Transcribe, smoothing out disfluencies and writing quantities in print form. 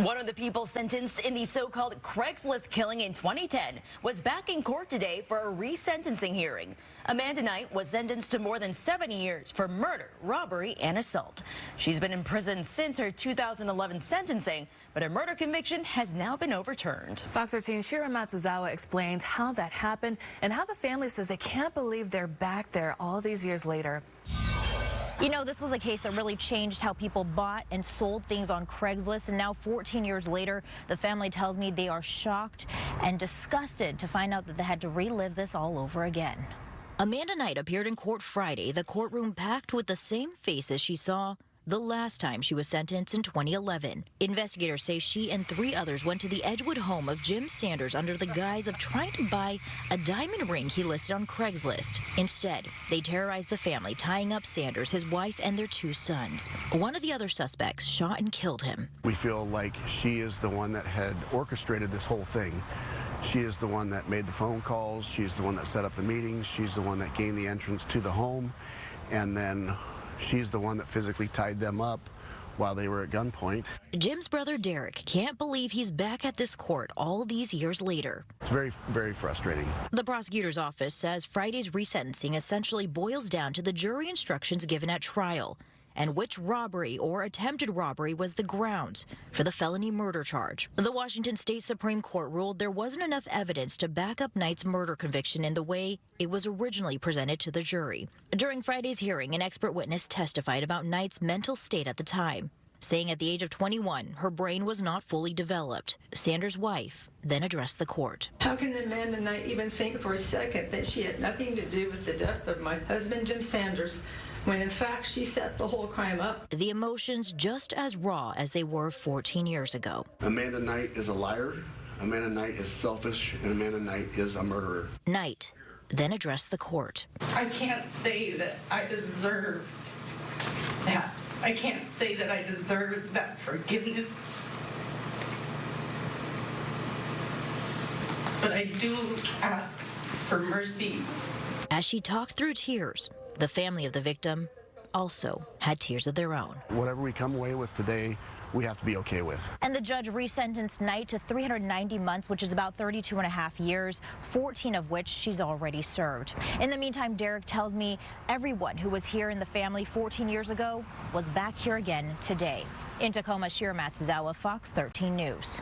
One of the people sentenced in the so-called Craigslist killing in 2010 was back in court today for a resentencing hearing. Amanda Knight was sentenced to more than 70 years for murder, robbery, and assault. She's been in prison since her 2011 sentencing, but her murder conviction has now been overturned. Fox 13's Shira Matsuzawa explains how that happened and how the family says they can't believe they're back there all these years later. You know, this was a case that really changed how people bought and sold things on Craigslist, and now 14 years later, the family tells me they are shocked and disgusted to find out that they had to relive this all over again. Amanda Knight appeared in court Friday, the courtroom packed with the same faces she saw the last time she was sentenced in 2011. Investigators say she and 3 others went to the Edgewood home of Jim Sanders under the guise of trying to buy a diamond ring he listed on Craigslist. Instead, they terrorized the family, tying up Sanders, his wife, and their 2 sons. One of the other suspects shot and killed him. We feel like she is the one that had orchestrated this whole thing. She is the one that made the phone calls. She's the one that set up the meetings. She's the one that gained the entrance to the home. And then she's the one that physically tied them up while they were at gunpoint. Jim's brother Derek can't believe he's back at this court all these years later. It's very, very frustrating. The prosecutor's office says Friday's resentencing essentially boils down to the jury instructions given at trial and which robbery or attempted robbery was the grounds for the felony murder charge. The Washington State Supreme Court ruled there wasn't enough evidence to back up Knight's murder conviction in the way it was originally presented to the jury. During Friday's hearing, an expert witness testified about Knight's mental state at the time, saying at the age of 21, her brain was not fully developed. Sanders' wife then addressed the court. How can Amanda Knight even think for a second that she had nothing to do with the death of my husband, Jim Sanders, when in fact she set the whole crime up? The emotions just as raw as they were 14 years ago. Amanda Knight is a liar, Amanda Knight is selfish, and Amanda Knight is a murderer. Knight then addressed the court. I can't say that I deserve that. I can't say that I deserve that forgiveness. But I do ask for mercy. As she talked through tears, the family of the victim also had tears of their own. Whatever we come away with today, we have to be okay with. And the judge resentenced Knight to 390 months, which is about 32 and a half years, 14 of which she's already served. In the meantime, Derek tells me everyone who was here in the family 14 years ago was back here again today. In Tacoma, Shira Matsuzawa, Fox 13 News.